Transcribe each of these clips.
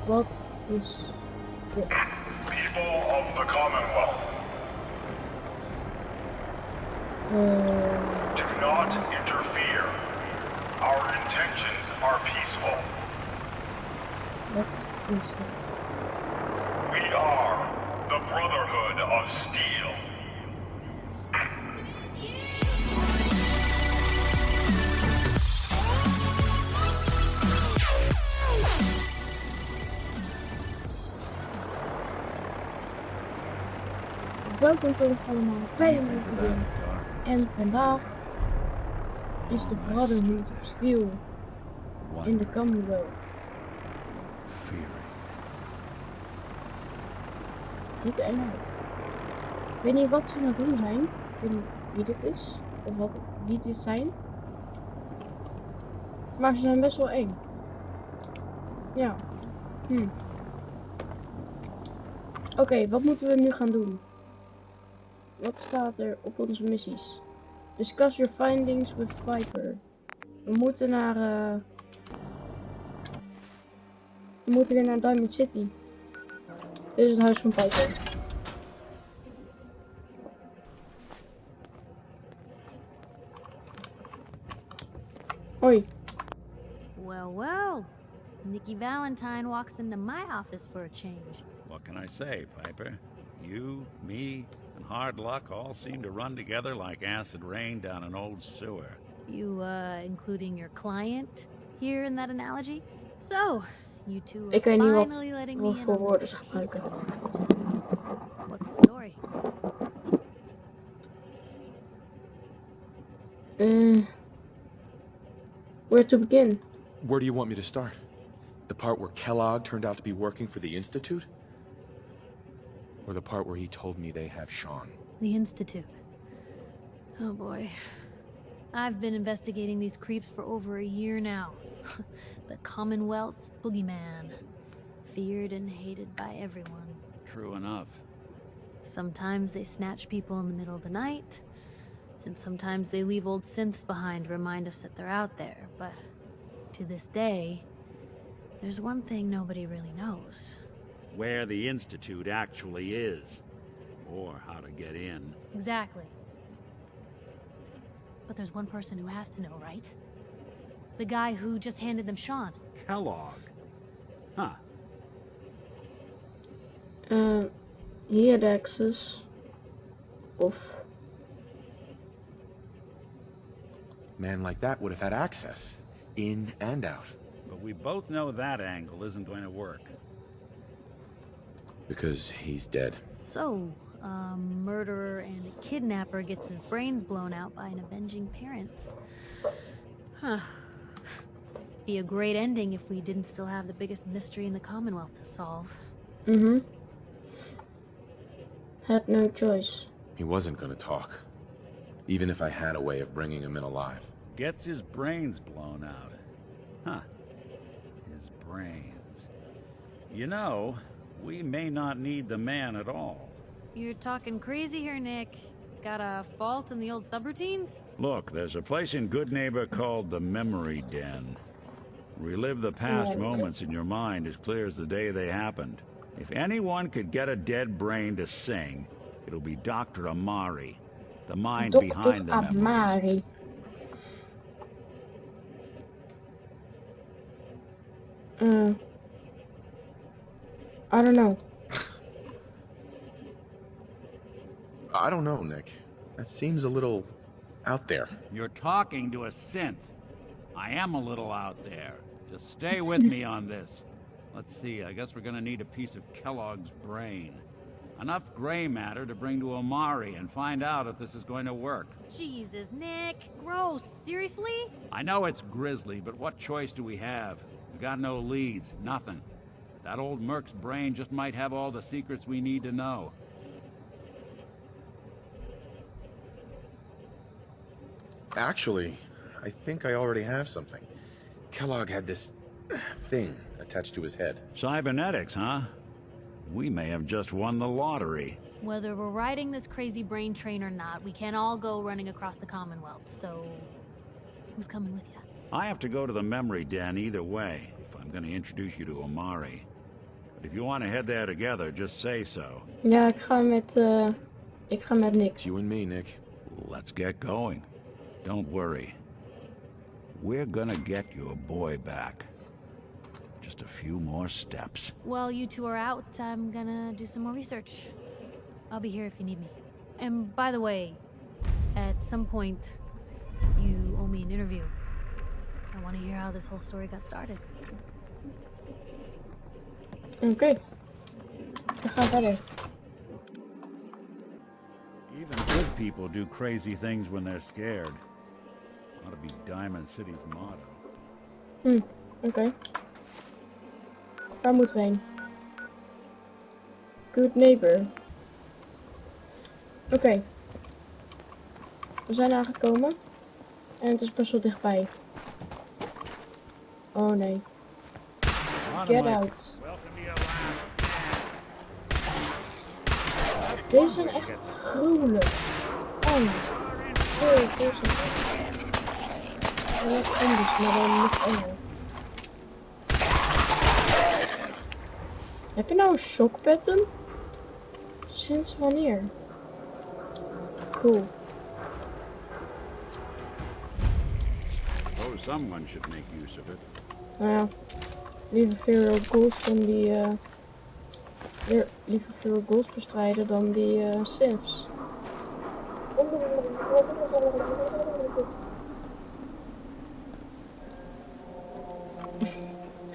Wat is dit? People of the Commonwealth, do not interfere. Our intentions are peaceful. Wat is dit? We are the Brotherhood of Steel. Welkom terug allemaal bij een nieuwe video. En vandaag is de Brotherhood of Steel in de Commonwealth. Ziet er eng uit. Ik weet niet wat ze aan het doen zijn. Ik weet niet wie dit is. Of wie dit zijn. Maar ze zijn best wel eng. Ja. Oké, wat moeten we nu gaan doen? Wat staat er op onze missies? Discuss your findings with Piper. We moeten naar we moeten weer naar Diamond City. Dit is het huis van Piper. Hoi. Well, well. Nikki Valentine walks into my office for a change. What can I say, Piper? You, me, and hard luck all seem to run together like acid rain down an old sewer. You, including your client here in that analogy? So, you two Ik are weet niet finally letting wat me in voor on woorden the ze same piece gebruiken. of news. What's the story? Where to begin? Where do you want me to start? The part where Kellogg turned out to be working for the Institute? Or the part where he told me they have Sean? The Institute. Oh boy. I've been investigating these creeps for over a year now. The Commonwealth's boogeyman. Feared and hated by everyone. True enough. Sometimes they snatch people in the middle of the night, and sometimes they leave old synths behind to remind us that they're out there. But to this day, there's one thing nobody really knows. Where the Institute actually is. Or how to get in. Exactly. But there's one person who has to know, right? The guy who just handed them Sean. Kellogg. Huh. He had access. Of. Man like that would have had access. In and out. But we both know that angle isn't going to work. Because he's dead. So, a murderer and a kidnapper gets his brains blown out by an avenging parent. Huh. Be a great ending if we didn't still have the biggest mystery in the Commonwealth to solve. Had no choice. He wasn't gonna talk. Even if I had a way of bringing him in alive. Gets his brains blown out. Huh. His brains. You know, we may not need the man at all. You're talking crazy here, Nick. Got a fault in the old subroutines? Look, there's a place in GoodNeighbor called the Memory Den. Relive the past moments in your mind as clear as the day they happened. If anyone could get a dead brain to sing, it'll be Dr. Amari, the mind behind the memories. Amari. I don't know. I don't know, Nick. That seems a little out there. You're talking to a synth. I am a little out there. Just stay with me on this. Let's see, I guess we're gonna need a piece of Kellogg's brain. Enough gray matter to bring to Amari and find out if this is going to work. Jesus, Nick. Gross. Seriously? I know it's grisly, but what choice do we have? We got no leads, nothing. That old Merc's brain just might have all the secrets we need to know. Actually, I think I already have something. Kellogg had this thing attached to his head. Cybernetics, huh? We may have just won the lottery. Whether we're riding this crazy brain train or not, we can't all go running across the Commonwealth, so who's coming with you? I have to go to the Memory Den either way, if I'm going to introduce you to Amari. But if you want to head there together, just say so. Ja, ik ga met Nick. It's you and me, Nick. Let's get going. Don't worry. We're gonna get your boy back. Just a few more steps. While you two are out, I'm gonna do some more research. I'll be here if you need me. And by the way, at some point, you owe me an interview. I want to hear how this whole story got started. Oké. We gaan verder. Even good people do crazy things when they're scared. Ought to be Diamond City's motto. Oké. Waar moeten we heen? GoodNeighbor. Oké. We zijn aangekomen. En het is best wel dichtbij. Oh nee. Get out. Deze zijn echt gruwelijk. Anders. Oh, deze zijn echt anders, maar dan nog enger. Heb je nou een shockpattern? Sinds wanneer? Cool. Oh, someone should make use of it. Nou ja, liever veel goals dan die liever veel goals bestrijden dan die Sims.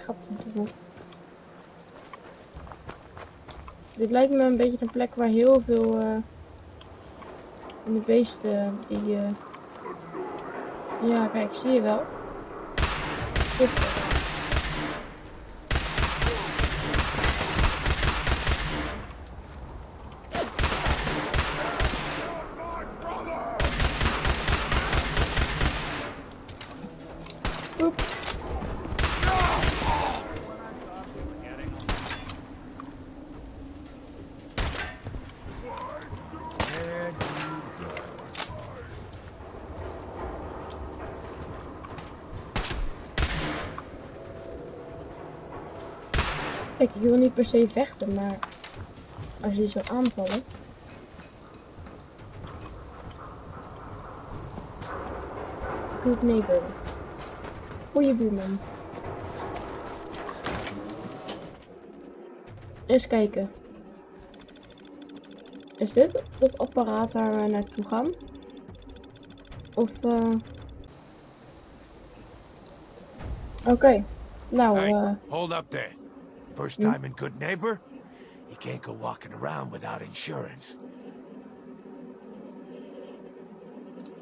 Gadverdamme. Dit lijkt me een beetje een plek waar heel veel van de beesten die ja, kijk, zie je wel. Dit is het. Oep. Kijk, ik wil niet per se vechten, maar als je die zou aanvallen. GoodNeighbor. Goeie buurman. Eens kijken. Is dit het apparaat waar we naartoe gaan? Of Oké. Nou, Hey, hold up there. First time in GoodNeighbor? You can't go walking around without insurance.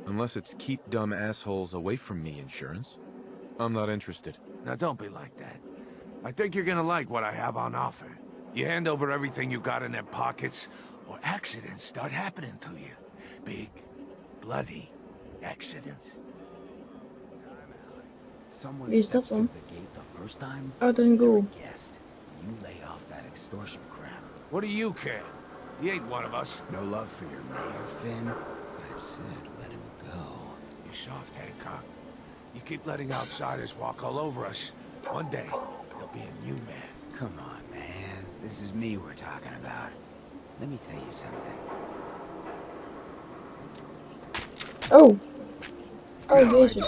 Unless it's keep dumb assholes away from me insurance. I'm not interested. Now don't be like that. I think you're gonna like what I have on offer. You hand over everything you got in them pockets, or accidents start happening to you. Big, bloody accidents. Someone Wie is dat steps dan? through the gate the first time, Oh, dat is een you're ghoul. a guest. You lay off that extortion crap. What do you care? He ain't one of us. No love for your mayor, Finn. I said let him go. You soft, Hancock. You keep letting outsiders walk all over us. One day, there'll be a new man. Come on, man. This is me we're talking about. Let me tell you something. Oh. Oh, jezus. You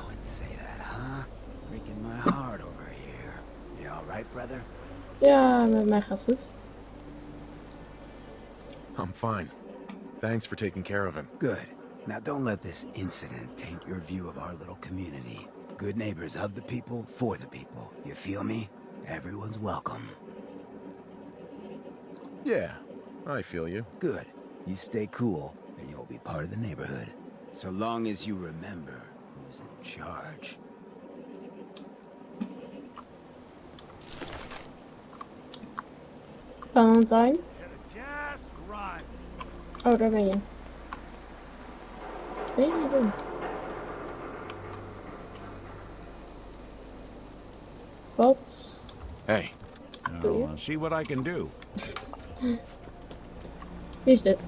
wouldn't say that, huh? Breaking my heart over here. You all right, brother? Ja, met mij gaat het goed. I'm fine. Thanks for taking care of him. Good. Now don't let this incident taint your view of our little community. Good neighbors of the people, for the people. You feel me? Everyone's welcome. Yeah, I feel you. Good. You stay cool, and you'll be part of the neighborhood. So long as you remember who's in charge. Valentine. Just run. Oh, daar ben je. Wat ben je aan het doen? Wat? Hey, I'll see what I can do. Wie is dit?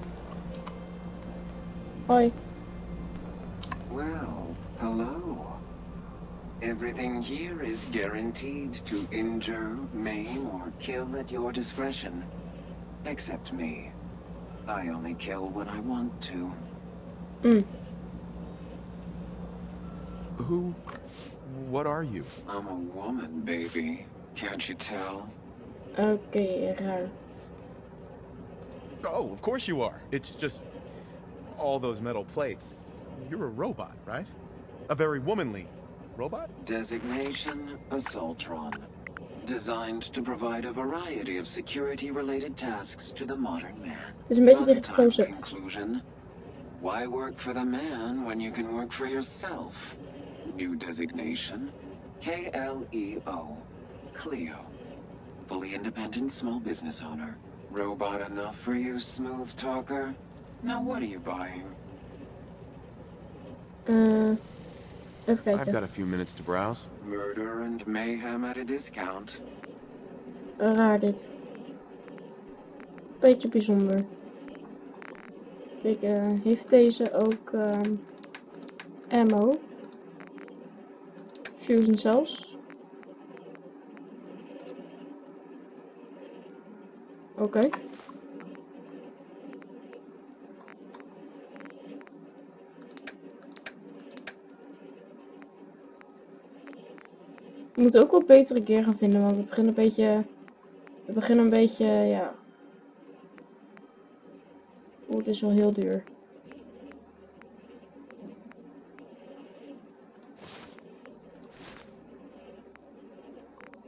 Hoi. Well, hello. Everything here is guaranteed to injure, maim, or kill at your discretion. Except me. I only kill when I want to. What are you? I'm a woman, baby. Can't you tell? Oké, raar. Oh, of course you are. It's just all those metal plates. You're a robot, right? A very womanly robot? Designation, Assaultron. Designed to provide a variety of security-related tasks to the modern man. Het is een beetje dicht Time close-up. conclusion. Why work for the man when you can work for yourself? New designation, KLEO. Cleo. Fully independent small business owner. Robot enough for you, smooth talker? Now what are you buying? Even I've kijken. got a few minutes to browse. Murder and mayhem at a discount. Raar dit. Beetje bijzonder. Kijk, heeft deze ook ammo? Fusion zelfs. Oké. We moeten ook wel betere gear gaan vinden, want het begint een beetje... We beginnen een beetje, ja... Oeh, het is wel heel duur.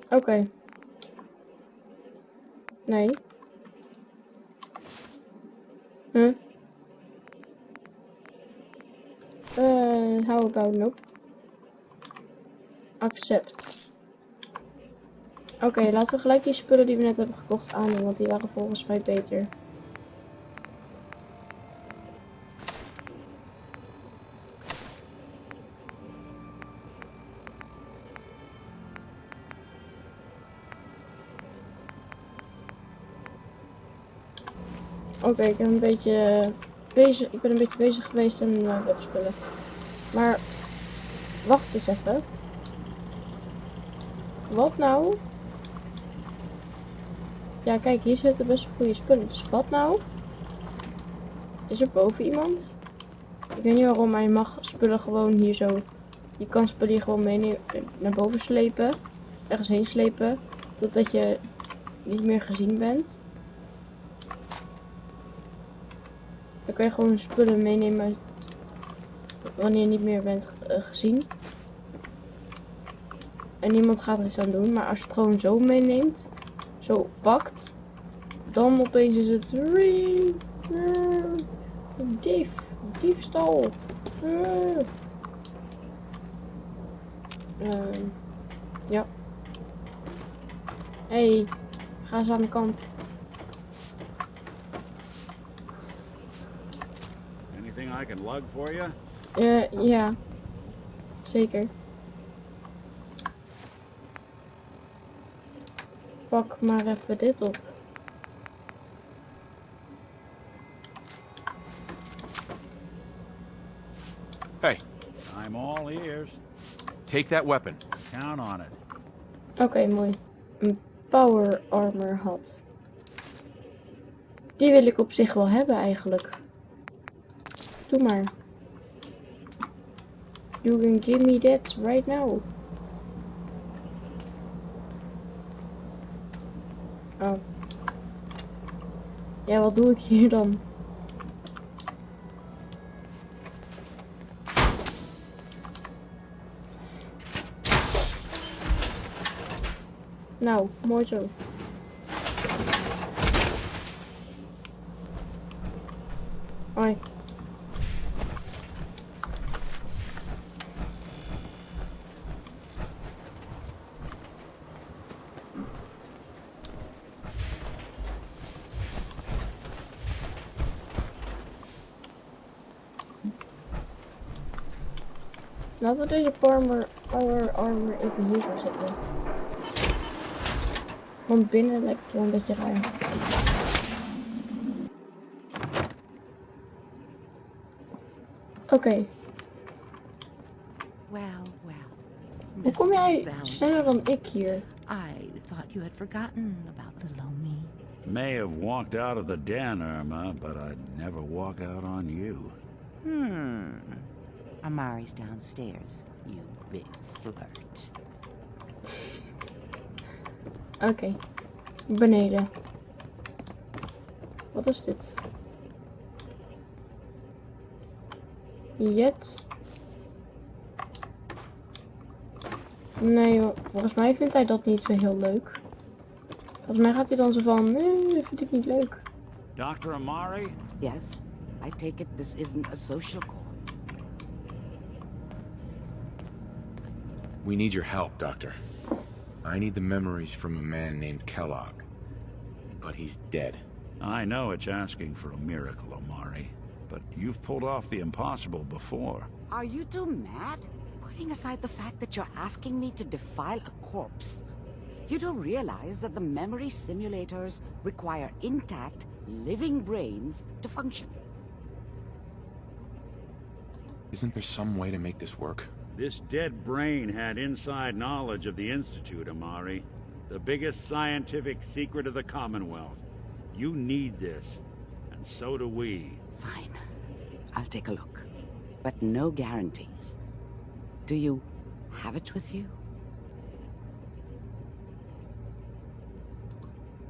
Oké. Nee. Huh? How about nope? Accept. Oké, laten we gelijk die spullen die we net hebben gekocht aandoen, want die waren volgens mij beter. Oké, ik ben een beetje bezig geweest aan webspullen. Maar wacht eens even. Wat nou? Ja, kijk, hier zitten best wel goede spullen. Dus wat nou? Is er boven iemand? Ik weet niet waarom, maar je mag spullen gewoon hier zo. Je kan spullen hier gewoon meenemen, naar boven slepen. Ergens heen slepen. Totdat je niet meer gezien bent. Dan kan je gewoon spullen meenemen wanneer je niet meer bent gezien. En niemand gaat er iets aan doen. Maar als je het gewoon zo meeneemt, zo pakt, dan opeens is het diefstal. Ja. Hey, ga eens aan de kant. Anything I can lug for you? Ja. Zeker. Pak maar even dit op. Hey, I'm all ears. take that weapon. Count on it. Oké, mooi. Een power armor had. Die wil ik op zich wel hebben eigenlijk. Doe maar. You can give me that right now. Oh. Ja, wat doe ik hier dan? Nou, mooi zo. Hoi. Laten we deze power armor even hier zo zetten. Want binnen lijkt het wel een beetje raar. Oké. Well, well. Hoe kom jij sneller dan ik hier? I thought you had forgotten about little old me. May have walked out of the den, Irma, but I'd never walk out on you. Amari's downstairs, you big flirt. Oké. Beneden. Wat is dit? HET. Nee joh, volgens mij vindt hij dat niet zo heel leuk. Volgens mij gaat hij dan zo van, nee, dat vind ik niet leuk. Dr. Amari? Yes, I take it this isn't a social call. We need your help, Doctor. I need the memories from a man named Kellogg. But he's dead. I know it's asking for a miracle, Amari, but you've pulled off the impossible before. Are you two mad? Putting aside the fact that you're asking me to defile a corpse, you don't realize that the memory simulators require intact, living brains to function. Isn't there some way to make this work? This dead brain had inside knowledge of the Institute, Amari. The biggest scientific secret of the Commonwealth. You need this, and so do we. Fine. I'll take a look. But no guarantees. Do you have it with you?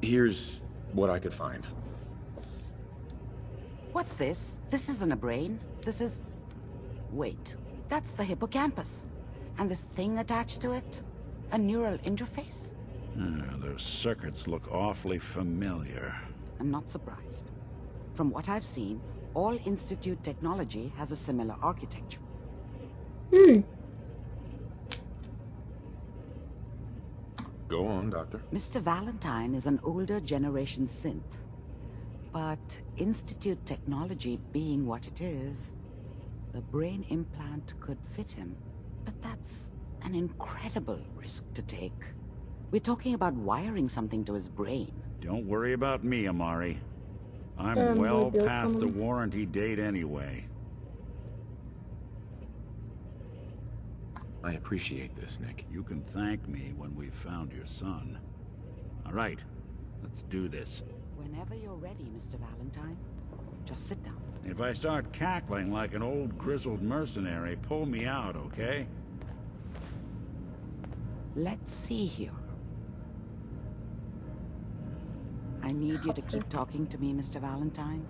Here's what I could find. What's this? This isn't a brain. This is... Wait. That's the hippocampus. And this thing attached to it? A neural interface? Those circuits look awfully familiar. I'm not surprised. From what I've seen, all Institute technology has a similar architecture. Go on, Doctor. Mr. Valentine is an older generation synth. But Institute technology being what it is, the brain implant could fit him. But that's an incredible risk to take. We're talking about wiring something to his brain. Don't worry about me, Amari. I'm well past the warranty date anyway. I appreciate this, Nick. You can thank me when we've found your son. All right, let's do this. Whenever you're ready, Mr. Valentine. Just sit down. If I start cackling like an old grizzled mercenary, pull me out, okay? Let's see here. I need you to keep talking to me, Mr. Valentine.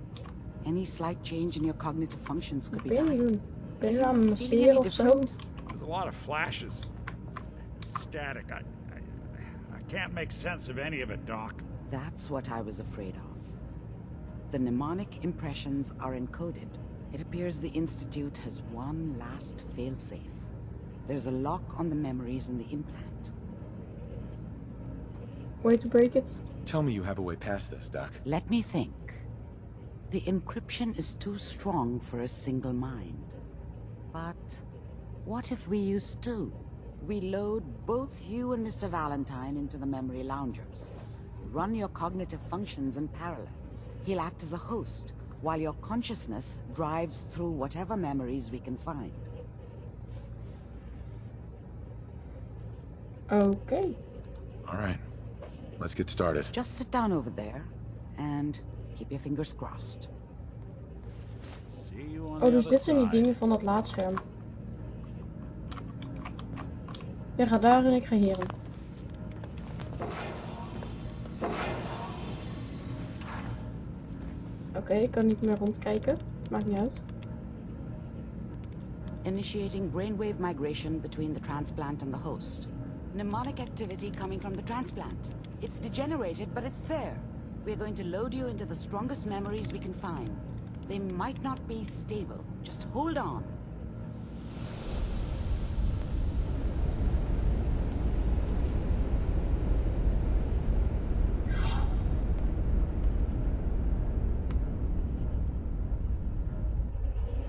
Any slight change in your cognitive functions could be bad. Ben je aan het masseren of zo? There's a lot of flashes. Static. I can't make sense of any of it, Doc. That's what I was afraid of. The mnemonic impressions are encoded. It appears the Institute has one last failsafe. There's a lock on the memories in the implant. Way to break it? Tell me you have a way past this, Doc. Let me think. The encryption is too strong for a single mind. But what if we use two? We load both you and Mr. Valentine into the memory loungers. Run your cognitive functions in parallel. He'll act as a host, while your consciousness drives through whatever memories we can find. Okay. All right. Let's get started. Just sit down over there, and keep your fingers crossed. See you on Oh, the dus other dit zijn die side. dingen van dat laadscherm. Jij gaat daar en ik ga hierin. Oké, ik kan niet meer rondkijken. Maakt niet uit. Initiating brainwave migration between the transplant and the host. Mnemonic activity coming from the transplant. It's degenerated, but it's there. We're going to load you into the strongest memories we can find. They might not be stable. Just hold on.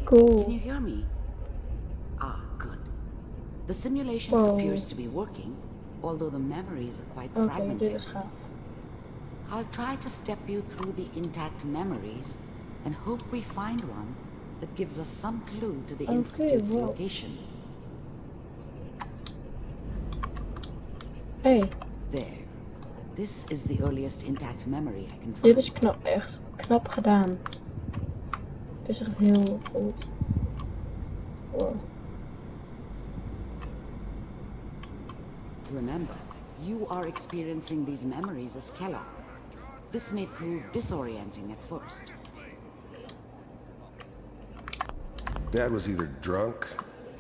Cool. Can you hear me? Ah, good. The simulation Whoa. appears to be working, although the memories are quite Oké, dit fragmented. is gaaf. I'll try to step you through the intact memories and hope we find one that gives us some clue to the Institute's wow. location. Hey, There. This is the earliest intact memory I can find. dit is knap, echt knap gedaan. Het is echt heel goed. Wow. Remember, you are experiencing these memories as KELLOG. This may prove disorienting at first. Dad was either drunk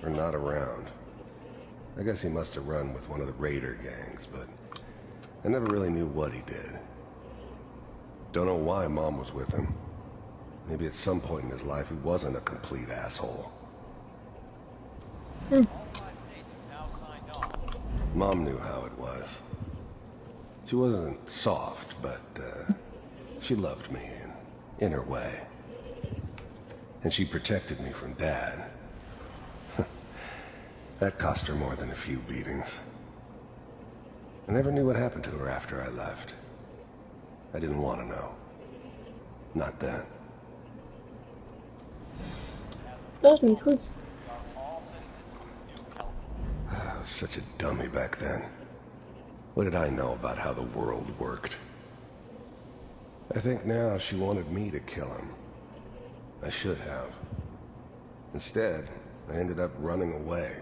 or not around. I guess he must have run with one of the raider gangs, but I never really knew what he did. Don't know why Mom was with him. Maybe at some point in his life he wasn't a complete asshole. Mom knew how it was. She wasn't soft, but she loved me in her way. And she protected me from Dad. That cost her more than a few beatings. I never knew what happened to her after I left. I didn't want to know. Not then. Dat is niet goed. I was such a dummy back then. What did I know about how the world worked? I think now she wanted me to kill him. I should have. Instead, I ended up running away.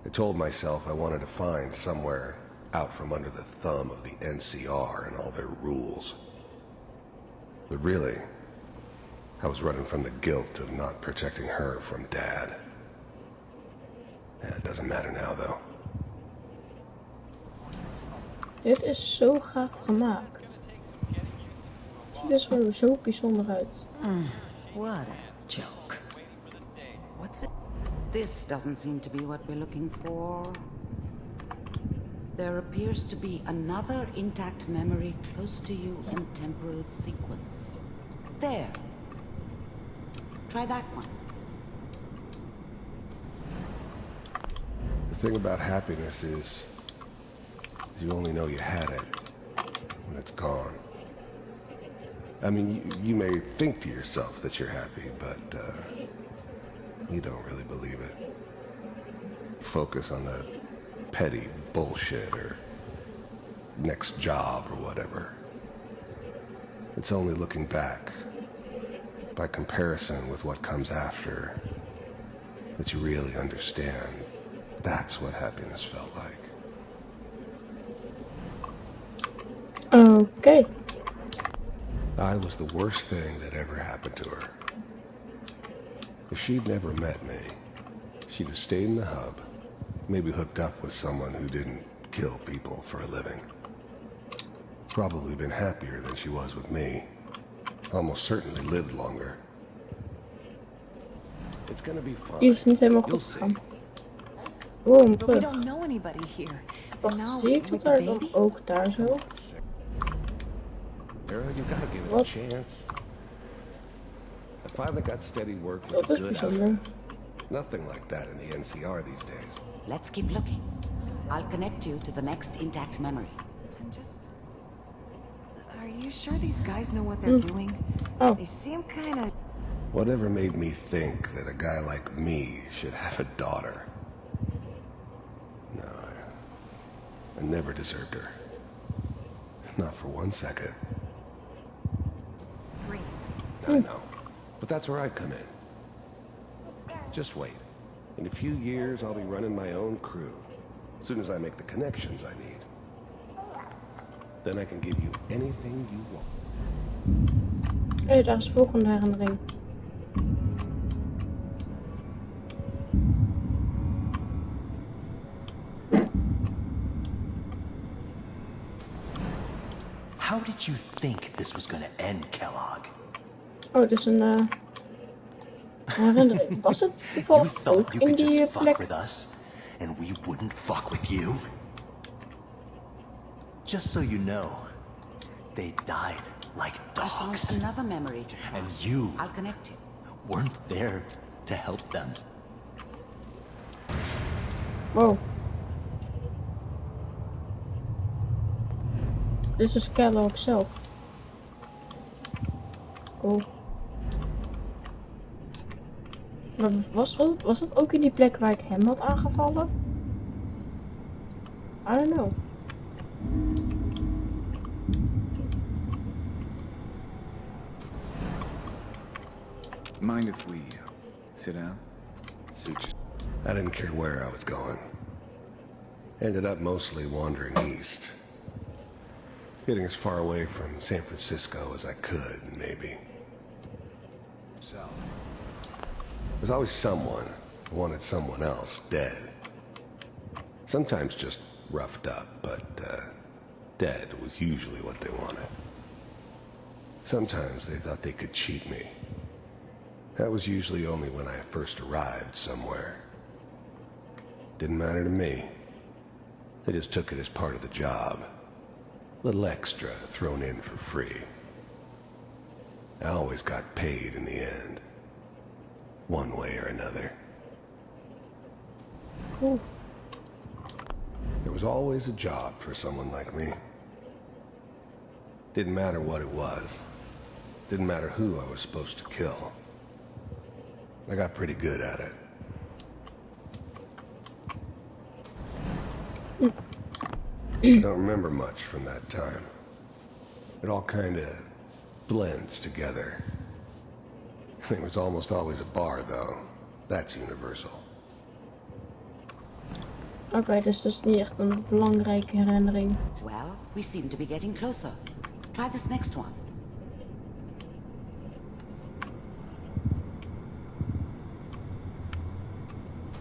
I told myself I wanted to find somewhere out from under the thumb of the NCR and all their rules. But really, I was running from the guilt of not protecting her from Dad. Yeah, it doesn't matter now, though. Dit is zo gaaf gemaakt. Het ziet er gewoon zo bijzonder uit. What a joke. What's it? This doesn't seem to be what we're looking for. There appears to be another intact memory close to you in temporal sequence. There. Try that one. The thing about happiness is you only know you had it when it's gone. I mean, you may think to yourself that you're happy, but you don't really believe it. Focus on the petty bullshit or next job or whatever. It's only looking back, by comparison with what comes after, that you really understand. That's what happiness felt like. Okay. I was the worst thing that ever happened to her. If she'd never met me, she'd have stayed in the hub, maybe hooked up with someone who didn't kill people for a living. Probably been happier than she was with me. Almost certainly lived longer. It's gonna be fine. Iets is niet helemaal You'll goed see. gegaan. Oh, een But we brug. don't know anybody here. And Wacht, now zie ik with dat the er dan baby? ook daar zo? Girl, you gotta give it a What? chance. I finally got steady work with Dat a is good bijzonder. outfit. Nothing like that in the NCR these days. Let's keep looking. I'll connect you to the next intact memory. I'm just... Are you sure these guys know what they're doing? Oh. They seem kind of... Whatever made me think that a guy like me should have a daughter? No, I never deserved her. Not for 1 second. green. I know. But that's where I come in. Just wait. In a few years, I'll be running my own crew. As soon as I make the connections I need. Then I can give you anything you want. Hé, daar is de volgende herinnering. How did you think this was gonna end, Kellogg? Oh, dit is een herinnering. Was het You toevallig thought ook you in could die just fuck plek? with us, and we wouldn't fuck with you? Just so you know, they died like I found dogs, another memory to try. and you I'll connect you. weren't there to help them. Wow. Dit is KELLOG zelf. Cool. Maar was dat ook in die plek waar ik hem had aangevallen? I don't know. Mind if we sit down? I didn't care where I was going. Ended up mostly wandering east. Getting as far away from San Francisco as I could, maybe. So, there's always someone who wanted someone else dead. Sometimes just roughed up, but dead was usually what they wanted. Sometimes they thought they could cheat me. That was usually only when I first arrived somewhere. Didn't matter to me. They just took it as part of the job. Little extra thrown in for free. I always got paid in the end. One way or another. Ooh. There was always a job for someone like me. Didn't matter what it was. Didn't matter who I was supposed to kill. I got pretty good at it. I don't remember much from that time. It all kind of blends together. It was almost always a bar, though. That's universal. Oké, dus dat is niet echt een belangrijke herinnering. Well, we seem to be getting closer. Try this next one.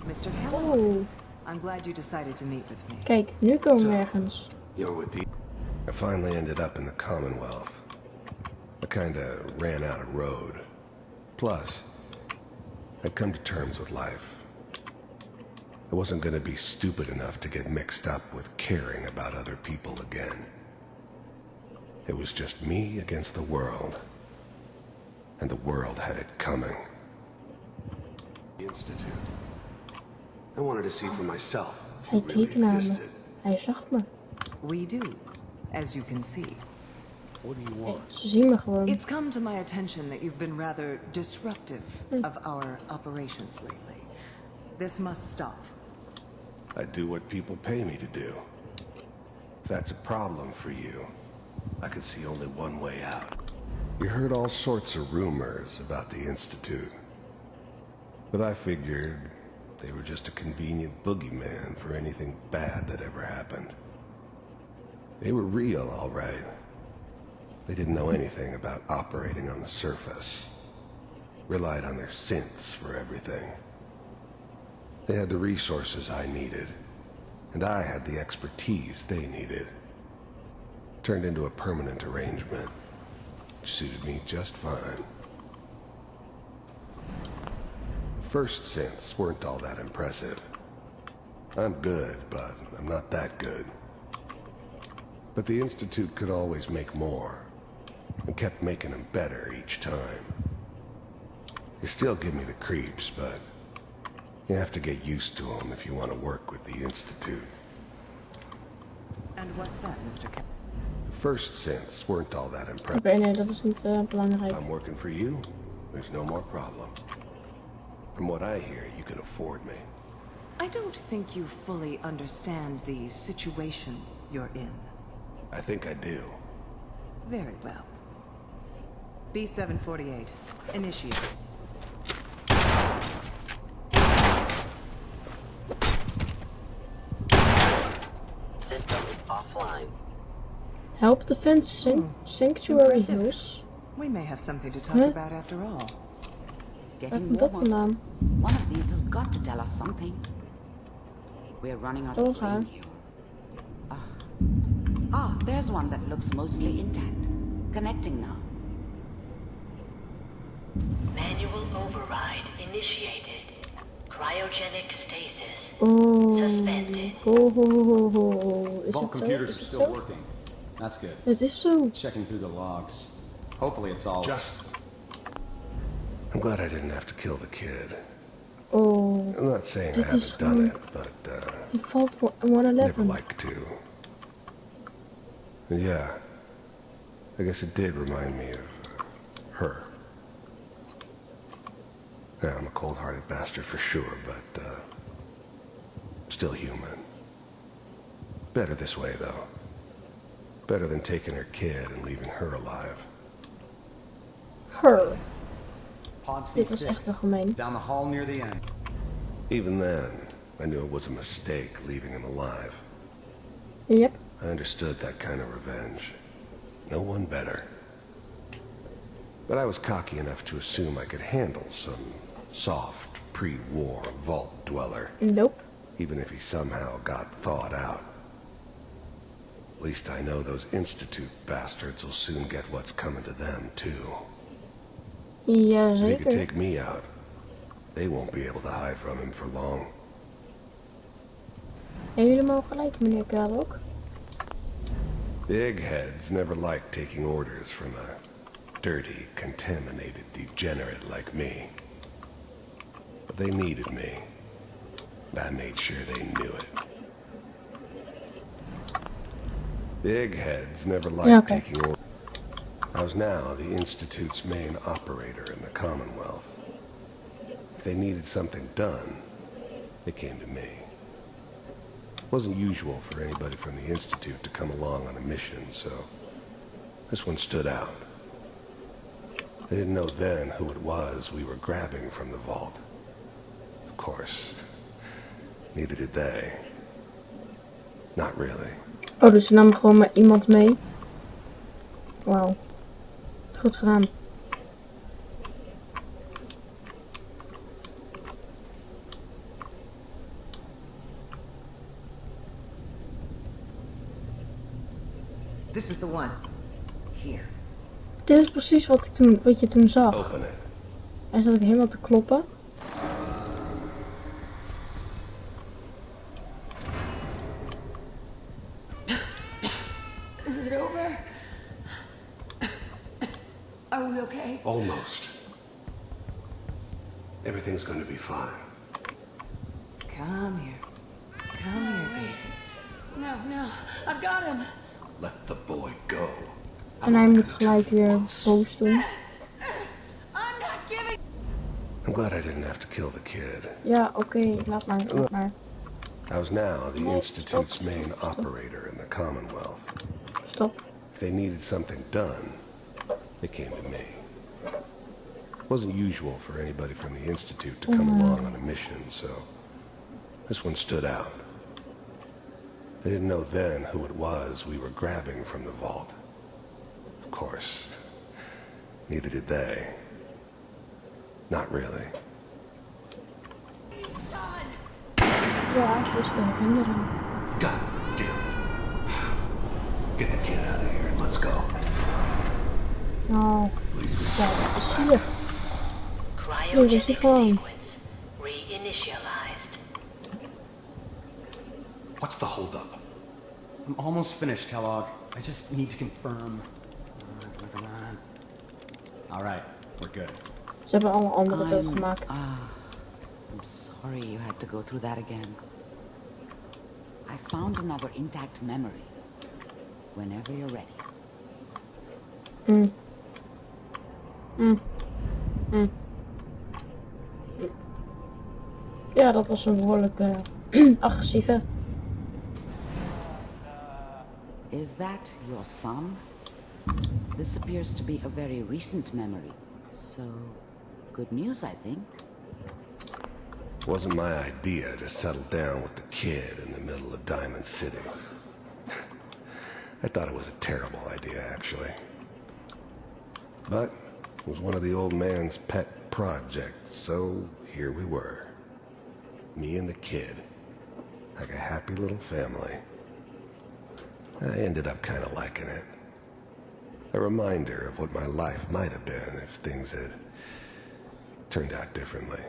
Mr. Kellogg, Oeh, I'm glad you decided to meet with me. kijk, nu komen we ergens. You're with the... I finally ended up in the Commonwealth. I kinda ran out of road. Plus, I'd come to terms with life. I wasn't gonna be stupid enough to get mixed up with caring about other people again. It was just me against the world. And the world had it coming. The Institute. I wanted to see for myself if Hij you really keek naar me. existed. Hij zag me. We do, as you can see. What do you Hey, want? ze zien me gewoon. It's come to my attention that you've been rather disruptive of our operations lately. This must stop. I do what people pay me to do. If that's a problem for you, I could see only one way out. You heard all sorts of rumors about the Institute. But I figured they were just a convenient boogeyman for anything bad that ever happened. They were real, all right. They didn't know anything about operating on the surface. Relied on their synths for everything. They had the resources I needed, and I had the expertise they needed. Turned into a permanent arrangement, which suited me just fine. The first synths weren't all that impressive. I'm good, but I'm not that good. But the Institute could always make more, and kept making them better each time. They still give me the creeps, but you have to get used to them if you want to work with the Institute. And what's that, Mr. Kellogg? The first synths weren't all that impressive. Oké, nee, dat is niet belangrijk. If I'm working for you, there's no more problem. From what I hear, you can afford me. I don't think you fully understand the situation you're in. I think I do. Very well. B-748, initiate. System is offline. Help defend sanctuary Impressive. hills. We may have something to talk about after all. Waar Getting komt dat warmer. vandaan? One of these has got to tell us something. We're running out of Doorgaan. brain here. Ah, there's one that looks mostly intact. Connecting now. Manual override initiated. Cryogenic stasis Oh, suspended. Is All het zo? computers Is are het still zo? working. That's good. Het is zo. Checking through the logs. Hopefully it's all... I'm glad I didn't have to kill the kid. Oh, I'm not saying I dit is haven't done gewoon... it, but Je valt never 111. like to. And yeah, I guess it did remind me of her. Yeah, I'm a cold-hearted bastard for sure, but still human. Better this way, though. Better than taking her kid and leaving her alive. Her. Pod Dit was echt wel gemeen. Down the hall near the end. Even then, I knew it was a mistake leaving him alive. Yep. I understood that kind of revenge. No one better. But I was cocky enough to assume I could handle some soft, pre-war vault dweller. Nope. Even if he somehow got thawed out. At least I know those Institute bastards will soon get what's coming to them, too. Ja, If he could zeker. take me out, they won't be able to hide from him for long. En jullie mogen gelijk, meneer KELLOG. Big heads never liked taking orders from a dirty, contaminated degenerate like me. But they needed me. And I made sure they knew it. Big heads never liked taking orders. I was now the Institute's main operator in the Commonwealth. If they needed something done, they came to me. It wasn't usual for anybody from the Institute to come along on a mission, so this one stood out. They didn't know then who it was we were grabbing from the vault. Of course, neither did they. Not really. Oh, dus ze nam gewoon maar iemand mee. Wauw. Goed gedaan. This is the one. Here. Dit is precies wat je toen zag. Open it. Hij zat ik helemaal te kloppen. Is it over? Are we okay? Almost. Everything's going to be fine. Come here. Come here, baby. No, I've got him. Let the boy go. En hij moet gelijk weer boos doen. I'm not giving. I'm glad I didn't have to kill the kid. Ja, oké, laat maar. I was now the Institute's main operator in the Commonwealth. Stop. If they needed something done, they came to me. It wasn't usual for anybody from the Institute to come along on a mission, so this one stood out. They didn't know then who it was we were grabbing from the vault. Of course, neither did they. Not really. Ja, ik wist te herinneren. God damn it. Get the kid out of here and let's go. Oh, ja, dat is hier. Nee, dat is hier Cryogenic gewoon. sequence reinitialized. What's the holdup? I'm almost finished, Kellogg. I just need to confirm. Come on. All right, we're good. Ze hebben allemaal andere beeld gemaakt. I'm sorry you had to go through that again. I found another intact memory. Whenever you're ready. Ja, dat was een behoorlijk agressieve. Is that your son? This appears to be a very recent memory. So, good news, I think. It wasn't my idea to settle down with the kid in the middle of Diamond City. I thought it was a terrible idea, actually. But it was one of the old man's pet projects, so here we were. Me and the kid. Like a happy little family. I ended up kind of liking it. A reminder of what my life might have been if things had turned out differently.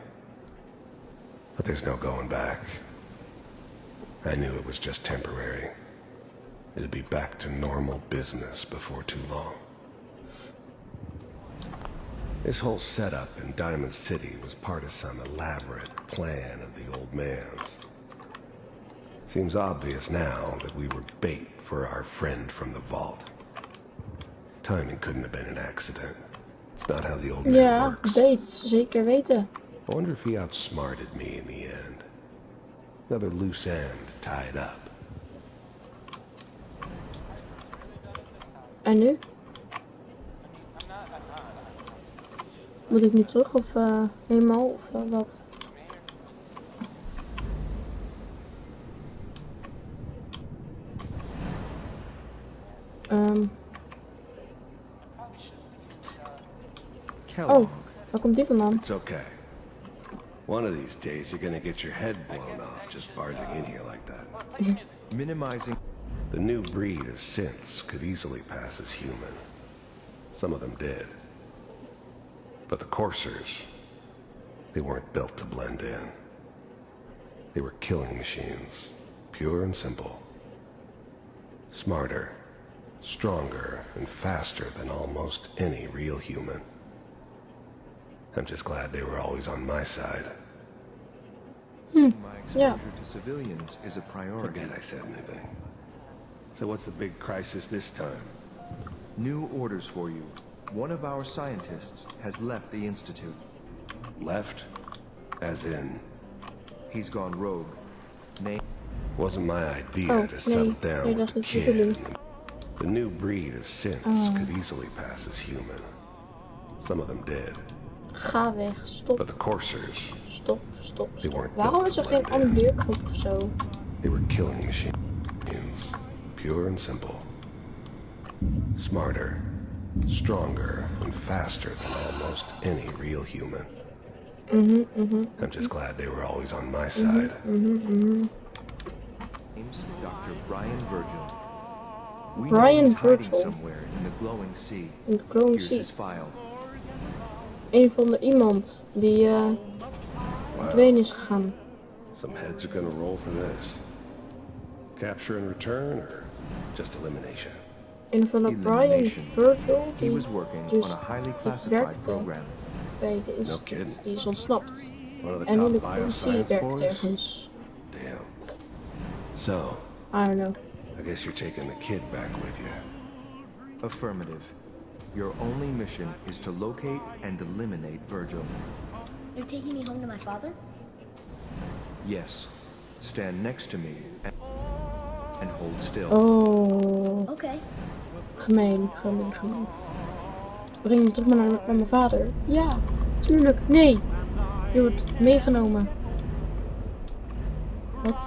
But there's no going back. I knew it was just temporary. It'd be back to normal business before too long. This whole setup in Diamond City was part of some elaborate plan of the old man's. Seems obvious now that we were bait for our friend from the vault. Timing couldn't have been an accident. It's not how the old man Ja, works. weet, zeker weten. I wonder if he outsmarted me in the end. Another loose end tied up. En nu? Moet ik nu terug of helemaal of wat? Oh, waar komt die vandaan? It's okay. One of these days you're gonna get your head blown off just barging in here like that. Minimizing. The new breed of synths could easily pass as human. Some of them did. But the coursers, they weren't built to blend in. They were killing machines, pure and simple. Smarter, stronger, and faster than almost any real human. I'm just glad they were always on my side. My exposure to civilians is a priority. Forget I said anything. So what's the big crisis this time? New orders for you. One of our scientists has left the Institute. Left? As in? He's gone rogue. Wasn't my idea to settle down with the kid. The new breed of synths could easily pass as human. Some of them did. Ga weg, stop. But the coursers, Stop, stop, they stop. weren't Waarom built is to er geen blend in. annuleerknop of zo? They were killing machines, pure and simple. Smarter, stronger, and faster than almost any real human. I'm just glad they were always on my side. Name's Dr. Brian Virgil. We Brian know he's hiding Virgil. somewhere in the glowing sea. In de glowing Here's sea. his file. Een van de iemand die verdwenen is gegaan. Some heads are gonna roll for this. Capture and return, or just elimination? Een van de Brian Elimination. Virgil He die was working dus on a highly niet classified werkte program. bij de No instituut. kidding. Die is ontsnapt. One of the En nu de top politie bioscience werkt boys? ergens. Damn. So, I don't know. I guess you're taking the kid back with you. Affirmative. Your only mission is to locate and eliminate Virgil. You're taking me home to my father? Yes. Stand next to me and hold still. Oh. Okay. Gemeen, gemeen, gemeen. Breng me terug maar naar mijn vader. Ja, tuurlijk. Nee. Je wordt meegenomen. Wat?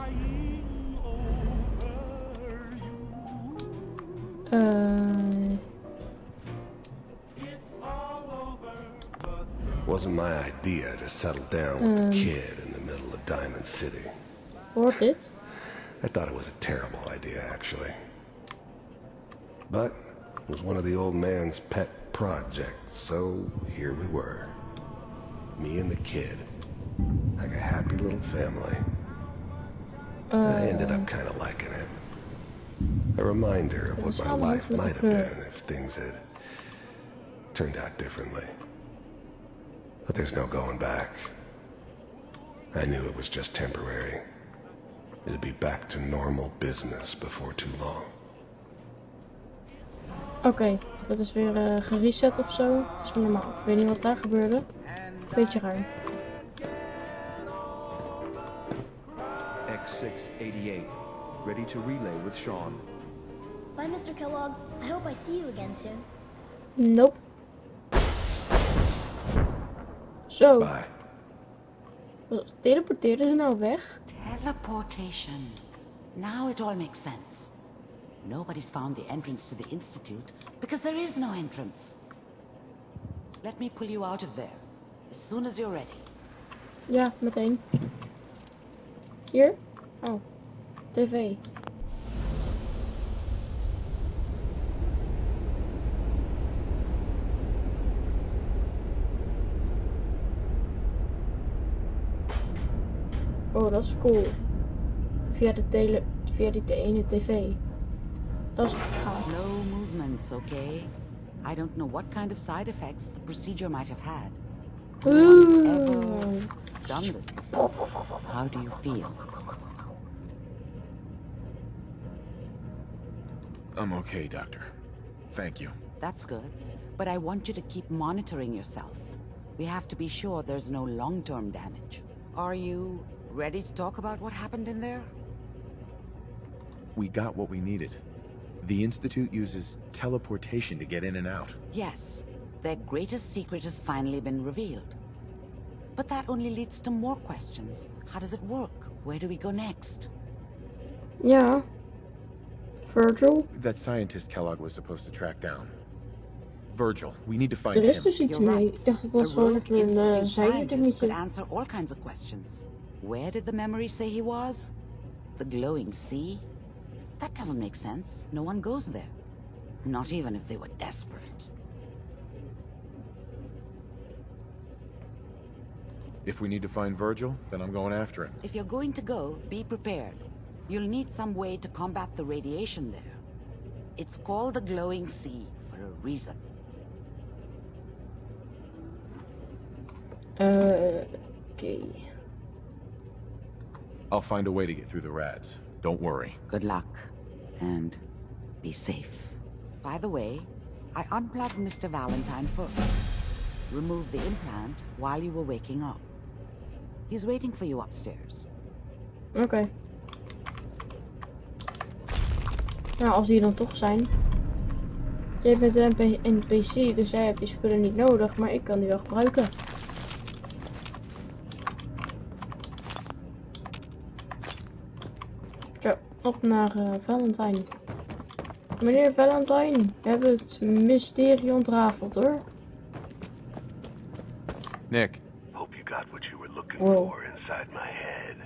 Wasn't my idea to settle down with the kid in the middle of Diamond City. Hoort dit? I thought it was a terrible idea, actually. But it was one of the old man's pet projects, so here we were. Me and the kid. Like a happy little family. I ended up kind of liking it. A reminder of what my life might have been if things had turned out differently. But there's no going back. I knew it was just temporary. It'd be back to normal business before too long. Oké, dat is weer gereset of zo. Het is niet normaal. Ik weet niet wat daar gebeurde. Beetje raar. X688. Ready to relay with Sean. Bye, Mr. Kellogg. I hope I see you again soon. Nope. Zo. Bye. Teleporteerde ze nou weg? Teleportation. Now it all makes sense. Nobody's found the entrance to the Institute because there is no entrance. Let me pull you out of there as soon as you're ready. Ja, meteen. Hier? Oh. TV. Oh, dat is cool. Via die ene tv. Dat is gaaf. Slow movements, okay? I don't know what kind of side effects the procedure might have had. No one's ever done this before. How do you feel? I'm okay, Doctor. Thank you. That's good. But I want you to keep monitoring yourself. We have to be sure there's no long-term damage. Are you ready to talk about what happened in there? We got what we needed. The Institute uses teleportation to get in and out. Yes, their greatest secret has finally been revealed. But that only leads to more questions. How does it work? Where do we go next? Ja. Virgil. That scientist Kellogg was supposed to track down. Virgil, we need to find Er is him. dus iets You're mee. right. Ik dacht dat A dat gewoon rogue een Institute scientist could zijdingetje. answer all kinds of questions. Where did the memory say he was? The glowing sea? That doesn't make sense. No one goes there. Not even if they were desperate. If we need to find Virgil, then I'm going after him. If you're going to go, be prepared. You'll need some way to combat the radiation there. It's called the glowing sea for a reason. Okay. I'll find a way to get through the rads. Don't worry. Good luck. And be safe. By the way, I unplugged Mr. Valentine first. Removed the implant while you were waking up. He's waiting for you upstairs. Oké. Nou, als die dan toch zijn. Jij bent een NPC, dus jij hebt die spullen niet nodig, maar ik kan die wel gebruiken. Zo, op naar Valentine. Meneer Valentine, we hebben het mysterie ontrafeld hoor. Nick. Hope you got what you were looking Whoa. for inside my head.